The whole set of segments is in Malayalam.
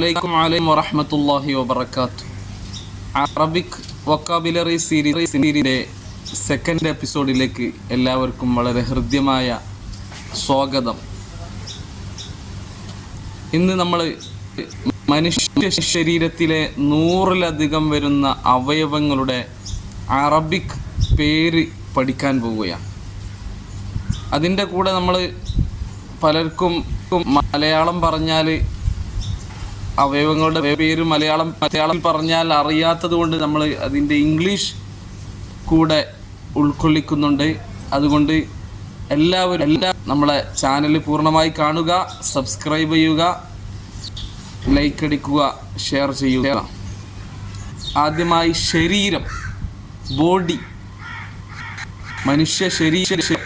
അലൈക്കും വറഹ്മത്തുള്ളാഹി വബറകാതുഹു. അറബിക് വൊക്കാബുലറി സീരീസിന്റെ സെക്കൻഡ് എപ്പിസോഡിലേക്ക് എല്ലാവർക്കും വളരെ ഹൃദ്യമായ സ്വാഗതം. ഇന്ന് നമ്മൾ മനുഷ്യ ശരീരത്തിലെ 100-ലധികം വരുന്ന അവയവങ്ങളുടെ അറബിക് പേര് പഠിക്കാൻ പോവുകയാണ്. അതിൻ്റെ കൂടെ നമ്മൾ പലർക്കും മലയാളം പറഞ്ഞാൽ അവയവങ്ങളുടെ പേര് മലയാളം പറഞ്ഞാൽ അറിയാത്തത് കൊണ്ട് നമ്മൾ അതിൻ്റെ ഇംഗ്ലീഷ് കൂടെ ഉൾക്കൊള്ളിക്കുന്നുണ്ട്. അതുകൊണ്ട് എല്ലാവരും നമ്മളെ ചാനൽ പൂർണ്ണമായി കാണുക, സബ്സ്ക്രൈബ് ചെയ്യുക, ലൈക്ക് അടിക്കുക, ഷെയർ ചെയ്യുക. ആദ്യമായി ശരീരം, ബോഡി, മനുഷ്യ ശരീരം,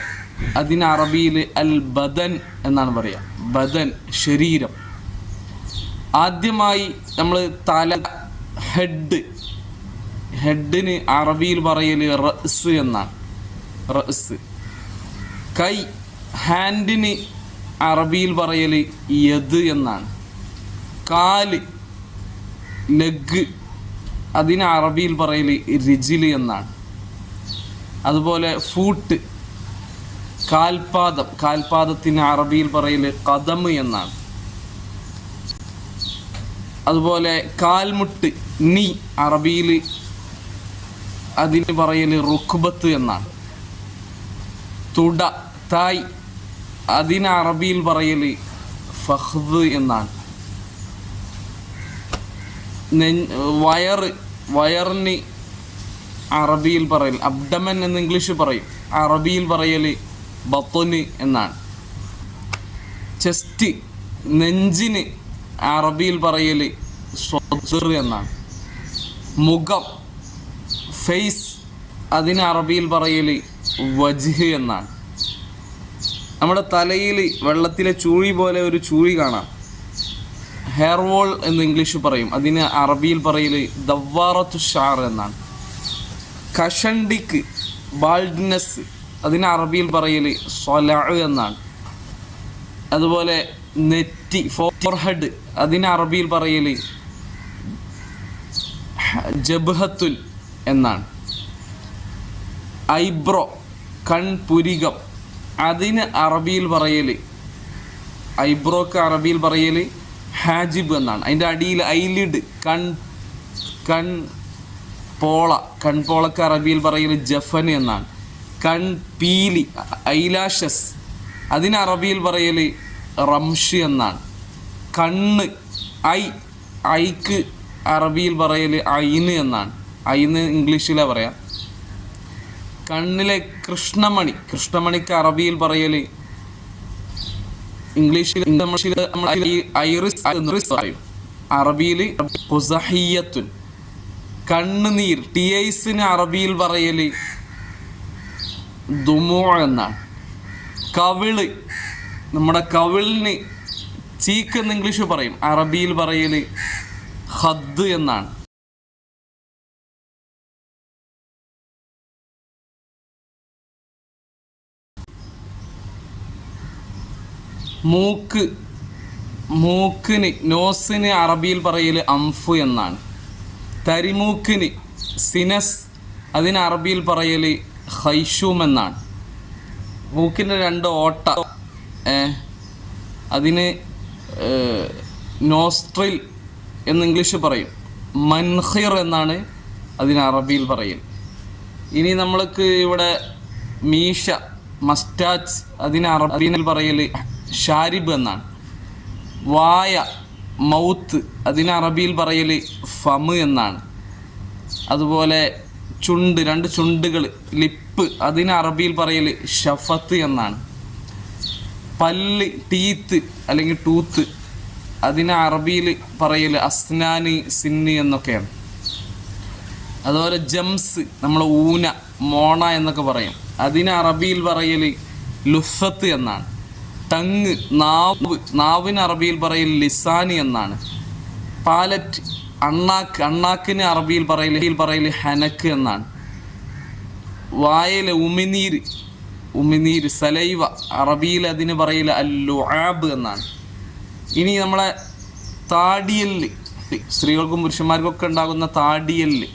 അതിന് അറബിയിൽ അൽ ബദൻ എന്നാണ് പറയുക. ബദൻ, ശരീരം. ആദ്യമായി നമ്മൾ തല, ഹെഡിന് അറബിയിൽ പറയൽ റഅ്സ് എന്നാണ്. റഅ്സ്. കൈ, ഹാൻഡിന് അറബിയിൽ പറയൽ യദ് എന്നാണ്. കാല്, ലെഗ്, അതിന് അറബിയിൽ പറയൽ റിജിൽ എന്നാണ്. അതുപോലെ ഫൂട്ട്, കാൽപാദത്തിന് അറബിയിൽ പറയൽ ഖദം എന്നാണ്. അതുപോലെ കാൽമുട്ട്, നീ, അറബിയിൽ അതിന് പറയൽ റുക്ബത്ത് എന്നാണ്. തുട, തായ്, അതിന് അറബിയിൽ പറയൽ ഫഖ്ദ് എന്നാണ്. വയറിന് അറബിയിൽ പറയൽ അബ്ഡമൻ എന്ന് ഇംഗ്ലീഷ് പറയും, അറബിയിൽ പറയൽ ബത്ന് എന്നാണ്. ചെസ്റ്റ്, നെഞ്ചിന് അറബിയിൽ പറയൽ സ്വദർ എന്നാണ്. മുഖം, ഫേസ്, അതിന് അറബിയിൽ പറയൽ വജ്ഹ് എന്നാണ്. നമ്മുടെ തലയിൽ വെള്ളത്തിലെ ചൂഴി പോലെ ഒരു ചൂഴി കാണാം, ഹെയർ വോൾ എന്ന് ഇംഗ്ലീഷ് പറയും, അതിന് അറബിയിൽ പറയൽ ദവ്വാറത്തു ഷാർ എന്നാണ്. കഷണ്ടിക്ക്, ബാൾഡ്നെസ്, അതിന് അറബിയിൽ പറയൽ സ്വലഅ് എന്നാണ്. അതുപോലെ നെറ്റി, ഫോർഹെഡ്, അതിന് അറബിയിൽ പറയൽ ജബ്ഹത്തുൻ എന്നാണ്. ഐബ്രോ, കൺപുരികം, അതിന് അറബിയിൽ പറയൽ, ഐബ്രോക്ക് അറബിയിൽ പറയൽ ഹാജിബ് എന്നാണ്. അതിൻ്റെ അടിയിൽ ഐലിഡ്, കൺപോളക്ക് അറബിയിൽ പറയൽ ജഫൻ എന്നാണ്. കൺപീലി, ഐലാഷസ്, അതിന് അറബിയിൽ പറയൽ റംഷ് എന്നാണ്. കണ്ണ്, ഐക്ക് അറബിയിൽ പറയൽ ഐന് എന്നാണ്. ഐന് ഇംഗ്ലീഷിലാണ് പറയാം. കണ്ണിലെ കൃഷ്ണമണിക്ക് അറബിയിൽ പറയൽ ഇംഗ്ലീഷിൽ ഐറിസ് പറയും, അറബിയിൽ ഖുസഹിയ്യത്തുൻ. കണ്ണുനീർ, ടിയൈസിന് അറബിയിൽ പറയൽ ദുമൂ എന്നാണ്. കവിള്, നമ്മുടെ കവിളിന് ചീക്ക് എന്ന് ഇംഗ്ലീഷ് പറയും, അറബിയിൽ പറയൽ ഖദ് എന്നാണ്. മൂക്കിന്, നോസിന് അറബിയിൽ പറയൽ അംഫ് എന്നാണ്. തരിമൂക്കിന് സിനസ്, അതിന് അറബിയിൽ പറയൽ ഖൈഷൂം എന്നാണ്. മൂക്കിൻ്റെ 2 ഓട്ട, അതിന് നോസ്ട്രിൽ എന്ന് ഇംഗ്ലീഷ് പറയും, മൻഖിർ എന്നാണ് അതിന് അറബിയിൽ പറയൽ. ഇനി നമ്മൾക്ക് ഇവിടെ മീശ, മസ്റ്റാച്ച്, അതിന് അറബിയിൽ പറയൽ ഷാരിബ് എന്നാണ്. വായ, മൗത്ത്, അതിന് അറബിയിൽ പറയൽ ഫമ് എന്നാണ്. അതുപോലെ ചുണ്ട്, 2 ചുണ്ടുകൾ, ലിപ്പ്, അതിന് അറബിയിൽ പറയൽ ഷഫത്ത് എന്നാണ്. പല്ല്, ടീത്ത് അല്ലെങ്കിൽ ടൂത്ത്, അതിന് അറബിയിൽ പറയൽ അസ്നാനി, സിന്ന് എന്നൊക്കെയാണ്. അതുപോലെ ജംസ്, നമ്മൾ ഊന, മോണ എന്നൊക്കെ പറയും, അതിന് അറബിയിൽ പറയൽ ലുഫത്ത് എന്നാണ്. ടങ്, നാവിന് അറബിയിൽ പറയൽ ലിസാനി എന്നാണ്. പാലറ്റ്, അണ്ണാക്കിന് അറബിയിൽ പറയൽ ഹനക്ക് എന്നാണ്. വായയിലെ ഉമിനീര്, സലൈവ, അറബിയിൽ അതിന് പറയൽ അൽ-ലുആബ് എന്നാണ്. ഇനി നമ്മളെ താടിയല്, സ്ത്രീകൾക്കും പുരുഷന്മാർക്കും ഒക്കെ ഉണ്ടാകുന്ന താടിയല്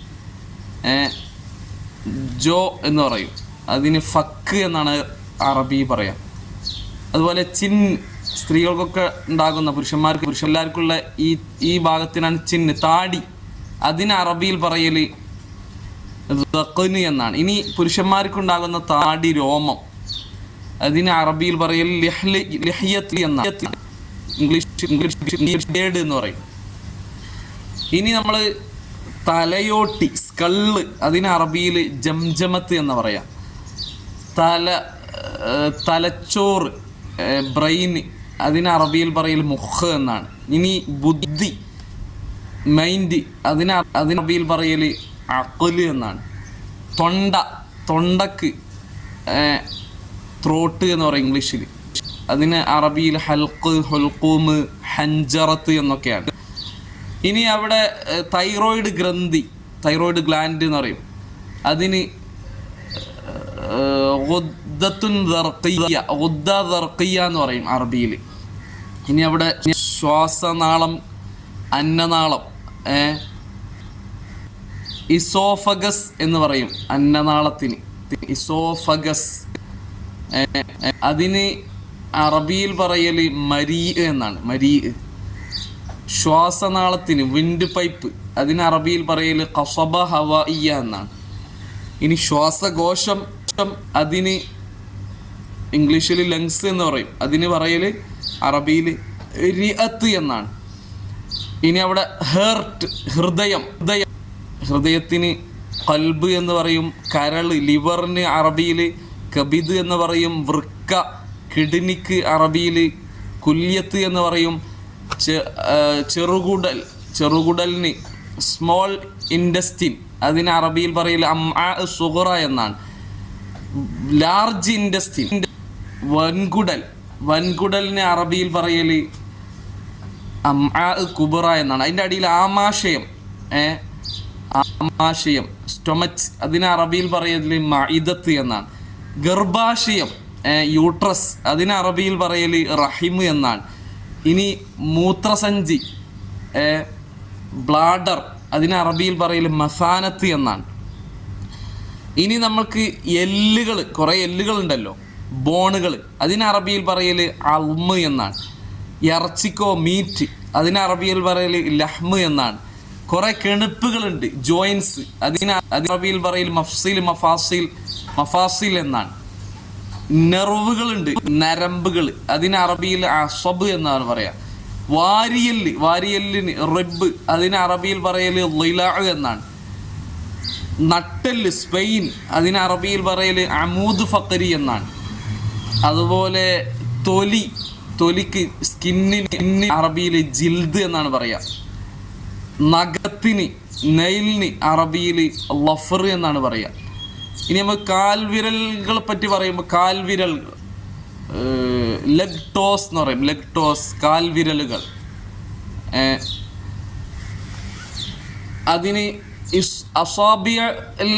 ജോ എന്ന് പറയും. അതിന് ഫക്ക് എന്നാണ് അറബി പറയാം. അതുപോലെ ചിൻ, സ്ത്രീകൾക്കൊക്കെ ഉണ്ടാകുന്ന പുരുഷന്മാർക്കുള്ള ഈ ഭാഗത്തിനാണ് ചിന്ന്, താടി. അതിന് അറബിയിൽ പറയൽ ദഖ്ന് എന്നാണ്. ഇനി പുരുഷന്മാർക്കുണ്ടാകുന്ന താടി, രോമം, അതിന് അറബിയിൽ പറയൽ ലഹ്യത്ത് എന്നാണ്. ഇംഗ്ലീഷ് ബേഡ് എന്ന് പറയും. ഇനി നമ്മൾ തലയോട്ടി, സ്കള്ള്, അതിന് അറബിയിൽ ജംജമത്ത് എന്ന് പറയാം. തലച്ചോറ്, ബ്രെയിൻ, അതിന് അറബിയിൽ പറയൽ മുഖ് എന്നാണ്. ഇനി ബുദ്ധി, മൈൻഡ്, അതിന് അറബിയിൽ പറയൽ അഖ്ല് എന്നാണ്. തൊണ്ടക്ക് ത്രോട്ട് എന്ന് പറയും ഇംഗ്ലീഷിൽ. അതിന് അറബിയിൽ ഹൽക്ക്, ഹുൽക്കൂമ്, ഹഞ്ചറത്ത് എന്നൊക്കെയാണ്. ഇനി അവിടെ തൈറോയിഡ് ഗ്രന്ഥി, തൈറോയിഡ് ഗ്ലാൻഡ് എന്ന് പറയും. അതിന് ഗുദ്ദത്തുൻ എന്ന് പറയും അറബിയിൽ. ഇനി അവിടെ ശ്വാസനാളം, അന്നനാളം, ഇസോഫഗസ് എന്ന് പറയും അന്നനാളത്തിന്, ഇസോഫഗസ്. അതിന് അറബിയിൽ പറയൽ മരീ എന്നാണ്, മരീ. ശ്വാസനാളത്തിന് വിൻഡ് പൈപ്പ്, അതിന് അറബിയിൽ പറയൽ ഖസബ ഹവായിയ എന്നാണ്. ഇനി ശ്വാസകോശം, അതിന് ഇംഗ്ലീഷിൽ ലങ്സ് എന്ന് പറയും. അതിന് പറയൽ അറബിയിൽ റിഅത്ത് എന്നാണ്. ഇനി അവിടെ ഹേർട്ട്, ഹൃദയത്തിന് ഖൽബ് എന്ന് പറയും. കരൾ, ലിവറിന് അറബിയിൽ കബിദ് എന്ന് പറയും. വൃക്ക, കിഡ്നിക്ക് അറബിയിൽ കുല്യത്ത് എന്ന് പറയും. ചെറുകുടലിന് സ്മോൾ ഇൻഡസ്റ്റിൻ, അതിന് അറബിയിൽ പറയൽ അംആ സുഗ്റ എന്നാണ്. ലാർജ് ഇൻഡസ്റ്റിൻ, വൻകുടലിന് അറബിയിൽ പറയൽ അംആ കുബ്റ എന്നാണ്. അതിൻ്റെ അടിയിൽ ആമാശയം, സ്റ്റൊമച്ച്, അതിന് അറബിയിൽ പറയൽ മഇദത്ത് എന്നാണ്. ഗർഭാശയം, യൂട്രസ്, അതിന് അറബിയിൽ പറയൽ റഹിം എന്നാണ്. ഇനി മൂത്രസഞ്ചി, ബ്ലാഡർ, അതിന് അറബിയിൽ പറയൽ മസാനത്ത് എന്നാണ്. ഇനി നമുക്ക് എല്ലുകൾ, കുറേ എല്ലുകളുണ്ടല്ലോ, ബോണുകൾ, അതിന് അറബിയിൽ പറയൽ അൽമ് എന്നാണ്. ഇറച്ചിക്കോ മീറ്റ്, അതിന് അറബിയിൽ പറയൽ ലഹ്മ് എന്നാണ്. കുറേ കെണിപ്പുകളുണ്ട്, ജോയിൻസ്, അതിന് അറബിയിൽ പറയൽ മഫാസിൽ എന്നാണ്. നെർവുകളുണ്ട്, നരമ്പുകൾ, അതിന് അറബിയിൽ അസബ് എന്നാണ് പറയാ. വാരിയല്ലിന് റിബ്, അതിന് അറബിയിൽ പറയൽ ളിലാ എന്നാണ്. നട്ടെല്ല്, സ്പെയിൻ, അതിന് അറബിയിൽ പറയൽ അമൂദ് ഫഖരി എന്നാണ്. അതുപോലെ തൊലിക്ക്, സ്കിന്നിന് അറബിയിൽ ജിൽദ് എന്നാണ് പറയാ. നഖത്തിന്, നെയിലിന് അറബിയിൽ ലഫർ എന്നാണ് പറയാ. ഇനി നമ്മൾ കാൽവിരലുകളെ പറ്റി പറയുമ്പോൾ കാൽവിരൽ, ലെഗ് ടോസ് എന്ന് പറയും. ലെഗ് ടോസ്, കാൽവിരലുകൾ. അതിന് അസാബിഉൽ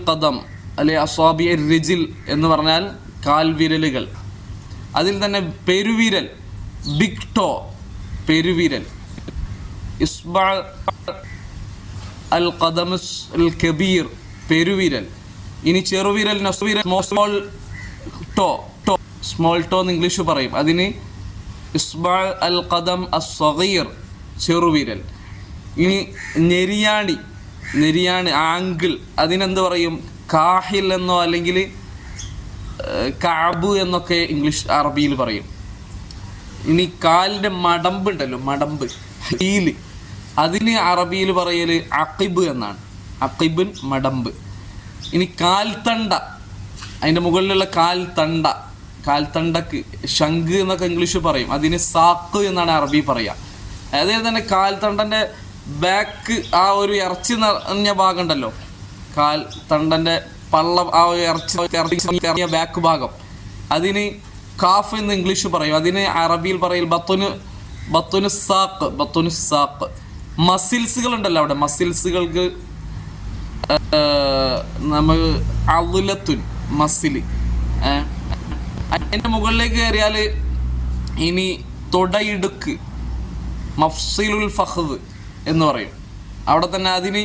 ഖദം അല്ലെ അസാബിഉർ റിജിൽ എന്ന് പറഞ്ഞാൽ കാൽവിരലുകൾ. അതിൽ തന്നെ പെരുവിരൽ, ബിഗ് ടോ, പെരുവിരൽ. ഇസ്ബഅ അൽ ഖദമുസ് അൽ കബീർ, പെരുവിരൽ. ഇനി ചെറുവിരൽ, സ്മോൾ ടോ എന്ന് ഇംഗ്ലീഷ് പറയും. അതിന് ഇസ്ബഅ അൽ ഖദം അസ്സഗീർ, ചെറുവിരൽ. ഇനി നെരിയാണി, ആംഗിൾ, അതിനെന്ത് പറയും? കാഹിൽ എന്നോ അല്ലെങ്കിൽ കാബ് എന്നൊക്കെ ഇംഗ്ലീഷ് അറബിയിൽ പറയും. ഇനി കാലിൻ്റെ മടമ്പ് ഉണ്ടല്ലോ, മടമ്പ്, ഹീല്, അതിന് അറബിയിൽ പറയൽ അഖിബ് എന്നാണ്. അഖിബിൻ, മടമ്പ്. ഇനി കാൽത്തണ്ട, അതിൻ്റെ മുകളിലുള്ള കാൽത്തണ്ടക്ക് ശംഖ് എന്നൊക്കെ ഇംഗ്ലീഷ് പറയും. അതിന് സാക്ക് എന്നാണ് അറബി പറയുക. അതായത് തന്നെ കാൽത്തണ്ടൻ്റെ ബാക്ക്, ആ ഒരു ഇറച്ചി നിറഞ്ഞ ഭാഗം ഉണ്ടല്ലോ, കാൽത്തണ്ടൻ്റെ പള്ള, ആ ഒരു ഇറച്ചി ബാക്ക് ഭാഗം, അതിന് കാഫ് എന്ന് ഇംഗ്ലീഷ് പറയും. അതിന് അറബിയിൽ പറയൽ ബത്തുനു സാക്ക്. മസിൽസുകൾ ഉണ്ടല്ലോ, അവിടെ മസിൽസുകൾക്ക് നമ്മൾ അളുലത്തുൻ, മസിൽ. അതിൻ്റെ മുകളിലേക്ക് കയറിയാൽ ഇനി തൊടയിടുക്ക്, മഫ്സിലുൽ ഫഖ്ദ് എന്ന് പറയും. അവിടെ തന്നെ അതിന്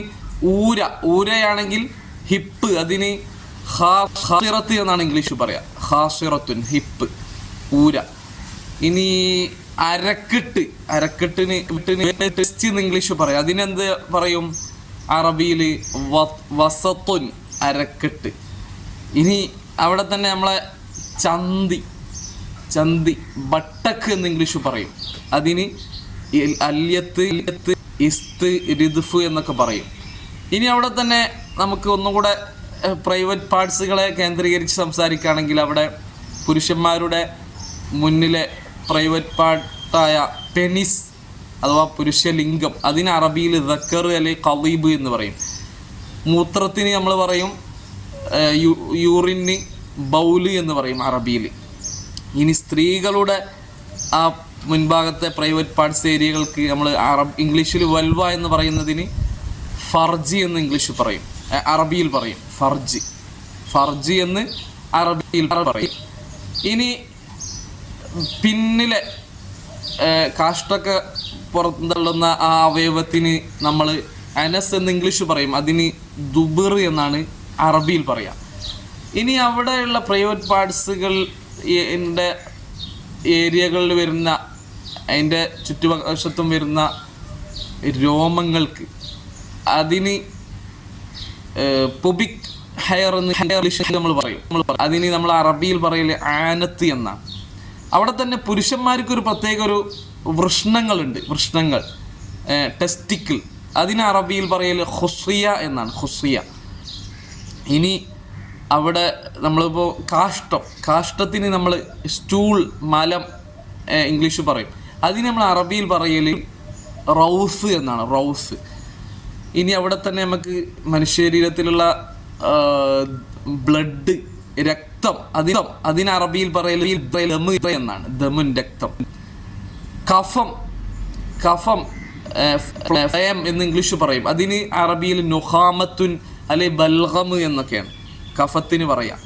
ഊരയാണെങ്കിൽ ഹിപ്പ്, അതിന് ഖാസിറത്ത് എന്നാണ് ഇംഗ്ലീഷ് പറയാം. ഖാസിറത്തുൻ, ഹിപ്പ്, ഊര. ഇനി അരക്കെട്ടിന് ടെസ്റ്റ് എന്ന് ഇംഗ്ലീഷ് പറയാം. അതിനെന്ത് പറയും അറബിയിൽ? വസത്തുൻ, അരക്കെട്ട്. ഇനി അവിടെ തന്നെ നമ്മളെ ചന്തി ബട്ടക്ക് എന്ന് ഇംഗ്ലീഷ് പറയും. അതിന് അല്യത്ത്, ഇസ്ത്, രിദ്ഫ് എന്നൊക്കെ പറയും. ഇനി അവിടെ തന്നെ നമുക്ക് ഒന്നും കൂടെ പ്രൈവറ്റ് പാർട്സുകളെ കേന്ദ്രീകരിച്ച് സംസാരിക്കുകയാണെങ്കിൽ അവിടെ പുരുഷന്മാരുടെ മുന്നിലെ പ്രൈവറ്റ് പാർട്ടായ പെനിസ് അഥവാ പുരുഷലിംഗം, അതിന് അറബിയിൽ ദക്കർ അല്ലെങ്കിൽ ഖലീബ് എന്ന് പറയും. മൂത്രത്തിന് നമ്മൾ പറയും യൂറിന് ബൗല് എന്ന് പറയും അറബിയിൽ. ഇനി സ്ത്രീകളുടെ ആ മുൻഭാഗത്തെ പ്രൈവറ്റ് പാർട്സ് ഏരിയകൾക്ക് നമ്മൾ ഇംഗ്ലീഷിൽ വൽവ എന്ന് പറയുന്നതിന് ഫർജി എന്ന് ഇംഗ്ലീഷ് പറയും, അറബിയിൽ പറയും. ഫർജി എന്ന് അറബിയിൽ പറയും. ഇനി പിന്നിലെ കാഷ്ടൊക്കെ പുറന്തള്ളുന്ന ആ അവയവത്തിന് നമ്മൾ അനസ് എന്ന് ഇംഗ്ലീഷ് പറയും. അതിന് ദുബിർ എന്നാണ് അറബിയിൽ പറയാം. ഇനി അവിടെയുള്ള പ്രൈവറ്റ് പാർട്സുകൾ ഏരിയകളിൽ വരുന്ന, അതിൻ്റെ ചുറ്റുവശത്തും വരുന്ന രോമങ്ങൾക്ക് അതിന് പുബിക് ഹെയർ എന്ന് ഇംഗ്ലീഷിൽ നമ്മൾ പറയും. അതിന് നമ്മൾ അറബിയിൽ പറയൽ ആനത്ത് എന്നാണ്. അവിടെ തന്നെ പുരുഷന്മാർക്കൊരു പ്രത്യേക ഒരു വൃഷ്ണങ്ങളുണ്ട്, ടെസ്റ്റിക്കിൾ. അതിന് അറബിയിൽ പറയൽ ഖുസ്രിയ എന്നാണ്, ഖുസ്രിയ. ഇനി അവിടെ നമ്മളിപ്പോൾ കാഷ്ടത്തിന് നമ്മൾ സ്റ്റൂൾ, മലം ഇംഗ്ലീഷ് പറയും. അതിന് നമ്മൾ അറബിയിൽ പറയൽ റൗസ് എന്നാണ്, റൗസ്. ഇനി അവിടെ തന്നെ നമുക്ക് മനുഷ്യശരീരത്തിലുള്ള ബ്ലഡ്, രക്തം, അതിന് അറബിയിൽ പറയൽ എന്നാണ്, ദമുൻ, രക്തം. കഫം എന്ന് ഇംഗ്ലീഷ് പറയും. അതിന് അറബിയിൽ നുഖാമത്തുൻ അല്ലെ ബൽഗം എന്നൊക്കെയാണ് കഫത്തിന് പറയാം.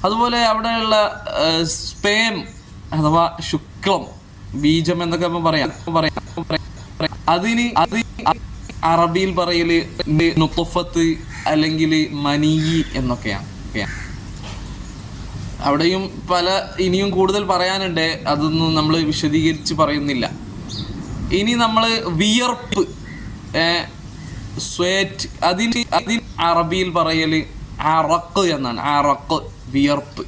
അതുപോലെ അവിടെയുള്ള സ്പേം അഥവാ ശുക്ലം, ബീജം എന്നൊക്കെ പറയാം. അതിന് അറബിയിൽ പറയല് നുത്ഫത്ത് അല്ലെങ്കിൽ മനീയി എന്നൊക്കെയാണ്. അവിടെയും ഇനിയും കൂടുതൽ പറയാനുണ്ട്, അതൊന്നും നമ്മൾ വിശദീകരിച്ച് പറയുന്നില്ല. ഇനി നമ്മൾ വിയർപ്പ്, സ്വെറ്റ്, അതിന് അറബിയിൽ പറയൽ അറക്ക് എന്നാണ്, അറക്ക്, വിയർപ്പ്.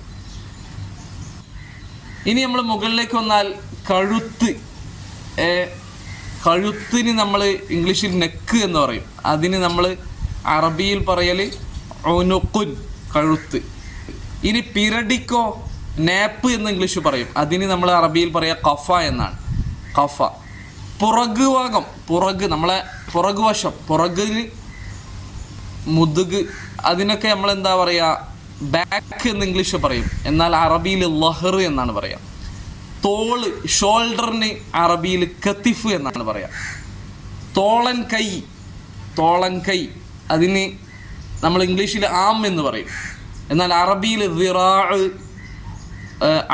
ഇനി നമ്മൾ മുകളിലേക്ക് വന്നാൽ കഴുത്തിന് നമ്മൾ ഇംഗ്ലീഷിൽ നെക്ക് എന്ന് പറയും. അതിന് നമ്മൾ അറബിയിൽ പറയൽ ഉനുഖുൻ, കഴുത്ത്. ഇനി പിരടിക്കോ നാപ്പ് എന്ന് ഇംഗ്ലീഷ് പറയും. അതിന് നമ്മൾ അറബിയിൽ പറയുക കഫ എന്നാണ്, കഫ. പുറക്, നമ്മളെ പുറകുവശം, പുറകിന് മുതുക്, അതിനൊക്കെ നമ്മൾ എന്താ പറയുക, ബാക്ക് എന്ന് ഇംഗ്ലീഷ് പറയും. എന്നാൽ അറബിയിൽ ലഹർ എന്നാണ് പറയുക. തോള്, ഷോൾഡറിന് അറബിയിൽ കത്തിഫ് എന്നാണ് പറയുക. തോളൻ കൈ, അതിന് നമ്മൾ ഇംഗ്ലീഷിൽ ആം എന്ന് പറയും. എന്നാൽ അറബിയിൽ ദിറാഅ്,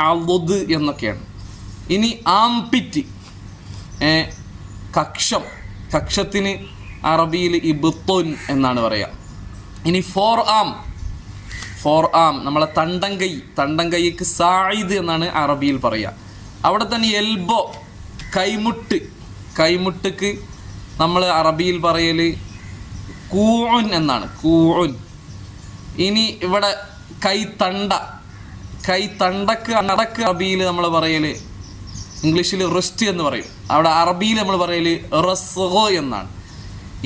അളുദ് എന്നൊക്കെയാണ്. ഇനി ആംപിറ്റ്, കക്ഷത്തിന് അറബിയിൽ ഇബ്തുൻ എന്നാണ് പറയുക. ഇനി ഫോർ ആം നമ്മളെ തണ്ടം കൈക്ക് സായിദ് എന്നാണ് അറബിയിൽ പറയുക. അവിടെ തന്നെ എൽബോ, കൈമുട്ടുക്ക് നമ്മൾ അറബിയിൽ പറയൽ കൂഉൻ എന്നാണ്, കൂഉൻ. ഇനി ഇവിടെ കൈത്തണ്ടക്ക് അറബിയിൽ നമ്മൾ പറയൽ ഇംഗ്ലീഷിൽ റിസ്റ്റ് എന്ന് പറയും. അവിടെ അറബിയിൽ നമ്മൾ പറയൽ റസ്ഗോ എന്നാണ്.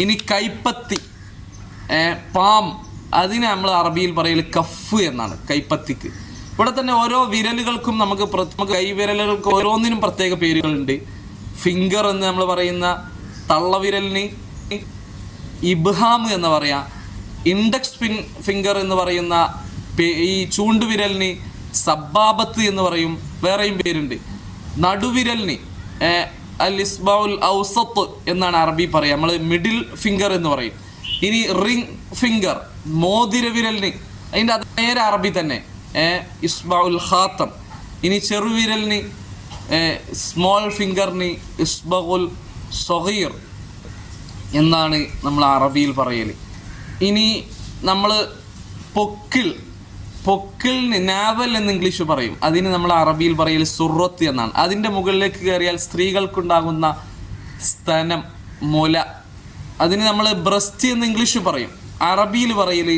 ഇനി കൈപ്പത്തി, പാം, അതിന് നമ്മൾ അറബിയിൽ പറയൽ കഫ് എന്നാണ്, കൈപ്പത്തിക്ക്. ഇവിടെ തന്നെ ഓരോ വിരലുകൾക്കും നമുക്ക് കൈവിരലുകൾക്ക് ഓരോന്നിനും പ്രത്യേക പേരുകളുണ്ട്. ഫിംഗർ എന്ന് നമ്മൾ പറയുന്ന തള്ളവിരലിന് ഇബ്ഹാം എന്ന് പറയാം. ഇൻഡെക്സ് ഫിംഗർ എന്ന് പറയുന്ന ഈ ചൂണ്ടുവിരലിന് സബ്ബാബത്ത് എന്ന് പറയും, വേറെയും പേരുണ്ട്. നടുവിരലിന് അൽ ഇസ്ബഉൽ ഔസത്ത് എന്നാണ് അറബി പറയുക, നമ്മൾ മിഡിൽ ഫിംഗർ എന്ന് പറയും. ഇനി റിംഗ് ഫിംഗർ, മോതിര വിരലിന് അതിൻ്റെ നേരെ അറബി തന്നെ ഇസ്ബഉൽ ഖാത്തം. ഇനി ചെറുവിരലിന് സ്മോൾ ഫിംഗറിന് ഇസ്ബഗുൽ സഗീർ എന്നാണ് നമ്മൾ അറബിയിൽ പറയൽ. ഇനി നമ്മൾ പൊക്കിളിന് നാവൽ എന്ന് ഇംഗ്ലീഷ് പറയും. അതിന് നമ്മൾ അറബിയിൽ പറയൽ സുറത്ത് എന്നാണ്. അതിൻ്റെ മുകളിലേക്ക് കയറിയാൽ സ്ത്രീകൾക്കുണ്ടാകുന്ന സ്തനം, മുല, അതിന് നമ്മൾ ബ്രസ്റ്റ് എന്ന് ഇംഗ്ലീഷ് പറയും. അറബിയിൽ പറയൽ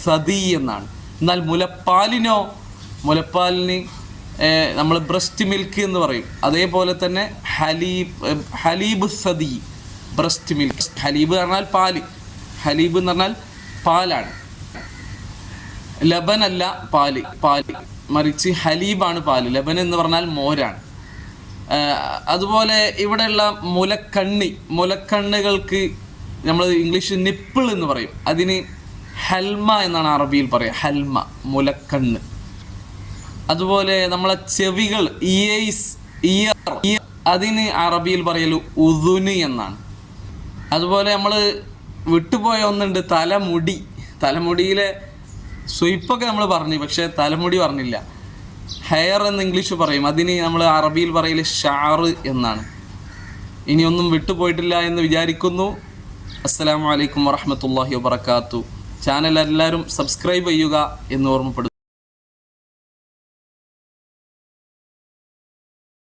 സദി എന്നാണ്. എന്നാൽ മുലപ്പാലിന് നമ്മൾ ബ്രസ്റ്റ് മിൽക്ക് എന്ന് പറയും. അതേപോലെ തന്നെ ഹലീബ് സദി, ബ്രസ്റ്റ് മിൽക്ക്. ഹലീബ് എന്ന് പറഞ്ഞാൽ പാല്, ഹലീബ് എന്ന് പറഞ്ഞാൽ പാലാണ്, ലബൻ അല്ല പാല്, മറിച്ച് ഹലീബാണ് പാല്. ലബൻ എന്ന് പറഞ്ഞാൽ മോരാണ്. അതുപോലെ ഇവിടെയുള്ള മുലക്കണ്ണുകൾക്ക് നമ്മൾ ഇംഗ്ലീഷ് നിപ്പിൾ എന്ന് പറയും. അതിന് ഹൽമ എന്നാണ് അറബിയിൽ പറയുക, ഹൽമ, മുലക്കണ്ണ്. അതുപോലെ നമ്മളെ ചെവികൾ, ഇയർ, അതിന് അറബിയിൽ പറയൽ ഉദുന് എന്നാണ്. അതുപോലെ നമ്മൾ വിട്ടുപോയ ഒന്നുണ്ട്, തലമുടിയിലെ സ്വയ്പ്പൊക്കെ നമ്മൾ പറഞ്ഞു, പക്ഷേ തലമുടി പറഞ്ഞില്ല. ഹെയർ എന്ന് ഇംഗ്ലീഷ് പറയും. അതിന് നമ്മൾ അറബിയിൽ പറയൽ ഷാറ് എന്നാണ്. ഇനിയൊന്നും വിട്ടുപോയിട്ടില്ല എന്ന് വിചാരിക്കുന്നു. അസ്സലാമു അലൈക്കും വറഹ്മത്തുള്ളാഹി വബറകാതുഹു. ചാനൽ എല്ലാവരും സബ്സ്ക്രൈബ് ചെയ്യുക എന്ന് ഓർമ്മപ്പെടുത്തുന്നു.